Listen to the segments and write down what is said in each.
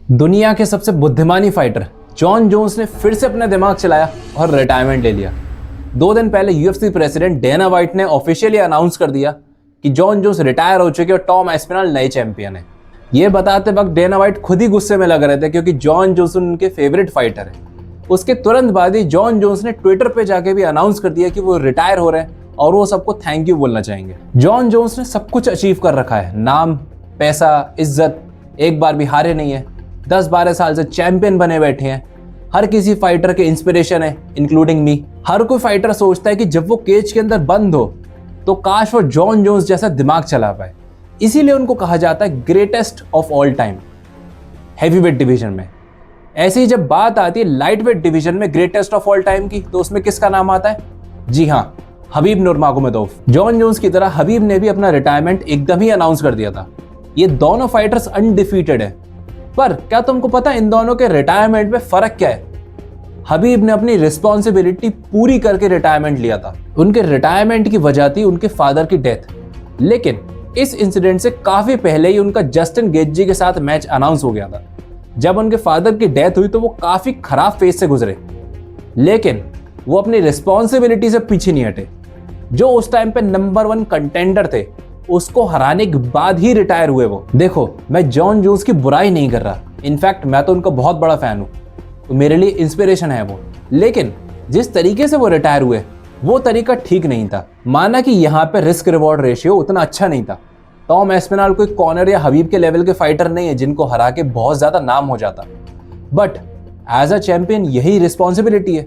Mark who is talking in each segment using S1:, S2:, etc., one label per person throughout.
S1: दुनिया के सबसे बुद्धिमानी फाइटर जॉन जोन्स ने फिर से अपना दिमाग चलाया और रिटायरमेंट ले लिया। 2 दिन पहले यूएफसी प्रेसिडेंट डेना वाइट ने ऑफिशियली अनाउंस कर दिया कि जॉन जोन्स रिटायर हो चुके और टॉम एस्पिनल नए चैंपियन हैं। ये बताते वक्त डेना वाइट खुद ही गुस्से में लग रहे थे क्योंकि जॉन जोन्स उनके फेवरेट फाइटर है। उसके तुरंत बाद ही जॉन जोन्स ने ट्विटर पे जाके भी अनाउंस कर दिया कि वो रिटायर हो रहे हैं और वो सबको थैंक यू बोलना चाहेंगे। जॉन जोन्स ने सब कुछ अचीव कर रखा है, नाम, पैसा, इज्जत, एक बार भी हारे नहीं है। 10-12 साल से चैंपियन बने बैठे हैं। हर किसी फाइटर के इंस्पिरेशन है, इंक्लूडिंग मी। हर कोई फाइटर सोचता है कि जब वो केज के अंदर बंद हो तो काश वो जॉन जोन्स जैसा दिमाग चला पाए। इसीलिए उनको कहा जाता है greatest of all time heavyweight division में। ऐसे ही जब बात आती है लाइट वेट डिवीजन में ग्रेटेस्ट ऑफ ऑल टाइम की, तो उसमें किसका नाम आता है? जी हाँ, हबीब नुरमागोमेदोव। जॉन जोन्स की तरह हबीब ने भी अपना रिटायरमेंट एकदम ही अनाउंस कर दिया था। ये दोनों फाइटर्स अनडिफीटेड है, पर क्या तुमको पता इन दोनों के रिटायरमेंट में फर्क क्या है? हबीब ने अपनी रिस्पॉन्सिबिलिटी पूरी करके रिटायरमेंट लिया था। उनके रिटायरमेंट की वजह थी उनके फादर की डेथ, लेकिन इस इंसिडेंट से काफी पहले ही उनका जस्टिन गेटजी के साथ मैच अनाउंस हो गया था। जब उनके फादर की डेथ हुई तो वो काफी खराब फेज से गुजरे, लेकिन वो अपनी रिस्पॉन्सिबिलिटी से पीछे नहीं हटे। जो उस टाइम पे नंबर 1 कंटेंडर थे, उसको हराने के बाद ही रिटायर हुए वो। देखो, मैं जॉन जोन्स की बुराई नहीं कर रहा, इनफैक्ट मैं तो उनका बहुत बड़ा फैन हूँ, तो मेरे लिए इंस्पिरेशन है वो। लेकिन जिस तरीके से वो रिटायर हुए वो तरीका ठीक नहीं था। माना कि यहाँ पे रिस्क रिवॉर्ड रेशियो उतना अच्छा नहीं था। टॉम एस्पिनल कोई कॉनर या हबीब के लेवल के फाइटर नहीं है जिनको हरा के बहुत ज्यादा नाम हो जाता, बट एज अ चैंपियन यही रिस्पॉन्सिबिलिटी है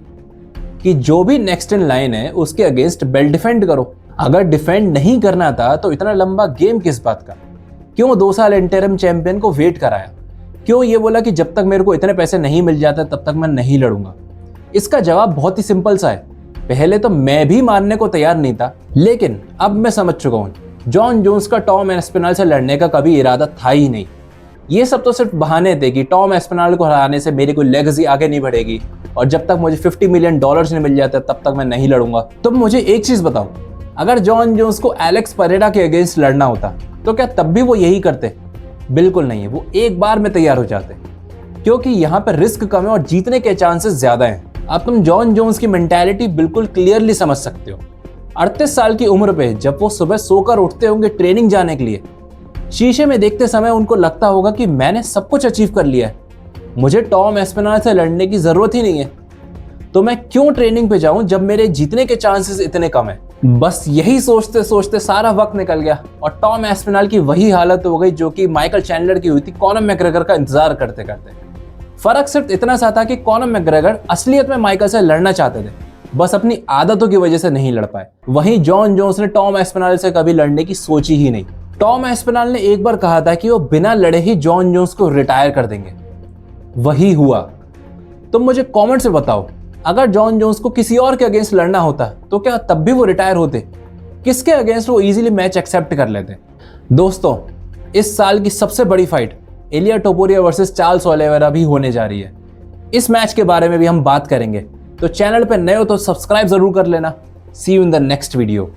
S1: कि जो भी नेक्स्ट इन लाइन है उसके अगेंस्ट बेल्ट डिफेंड करो। अगर डिफेंड नहीं करना था तो इतना लंबा गेम किस बात का? क्यों 2 साल इंटरिम चैंपियन को वेट कराया? क्यों ये बोला कि जब तक मेरे को इतने पैसे नहीं मिल जाते तब तक मैं नहीं लड़ूंगा? इसका जवाब बहुत ही सिंपल सा है। पहले तो मैं भी मानने को तैयार नहीं था, लेकिन अब मैं समझ चुका हूं जॉन जोन्स का टॉम एस्पिनल से लड़ने का कभी इरादा था ही नहीं। ये सब तो सिर्फ बहाने थे कि टॉम एस्पिनल को हराने से मेरी कोई लेगेसी आगे नहीं बढ़ेगी और जब तक मुझे $50 मिलियन नहीं मिल जाते तब तक मैं नहीं लड़ूंगा। तुम मुझे एक चीज बताओ, अगर जॉन जोन्स को एलेक्स परेरा के अगेंस्ट लड़ना होता तो क्या तब भी वो यही करते? बिल्कुल नहीं है। वो एक बार में तैयार हो जाते, क्योंकि यहाँ पर रिस्क कम है और जीतने के चांसेस ज्यादा हैं। अब तुम जॉन जोन्स की मेंटालिटी बिल्कुल क्लियरली समझ सकते हो। 38 साल की उम्र पे जब वो सुबह सोकर उठते होंगे ट्रेनिंग जाने के लिए, शीशे में देखते समय उनको लगता होगा कि मैंने सब कुछ अचीव कर लिया है, मुझे टॉम एस्पिनल से लड़ने की जरूरत ही नहीं है, तो मैं क्यों ट्रेनिंग पे जाऊं जब मेरे जीतने के चांसेस इतने कम है। बस यही सोचते सोचते सारा वक्त निकल गया और टॉम एस्पिनल की वही हालत हो गई जो कि माइकल चैंडलर की हुई थी कॉनर मैकग्रेगर का इंतजार करते करते। फर्क सिर्फ इतना सा था कि कॉनर मैकग्रेगर असलियत में माइकल से लड़ना चाहते थे, बस अपनी आदतों की वजह से नहीं लड़ पाए। वहीं जॉन जोन्स ने टॉम एस्पिनल से कभी लड़ने की सोची ही नहीं। टॉम एस्पिनल ने एक बार कहा था कि वो बिना लड़े ही जॉन जोन्स को रिटायर कर देंगे, वही हुआ। तुम मुझे कमेंट से बताओ, अगर जॉन जोन्स को किसी और के अगेंस्ट लड़ना होता तो क्या तब भी वो रिटायर होते? किसके अगेंस्ट वो इजीली मैच एक्सेप्ट कर लेते? दोस्तों, इस साल की सबसे बड़ी फाइट इलिया टोपुरिया वर्सेस चार्ल्स ओलिवेरा भी होने जा रही है। इस मैच के बारे में भी हम बात करेंगे, तो चैनल पे नए हो तो सब्सक्राइब जरूर कर लेना। See you in the next video.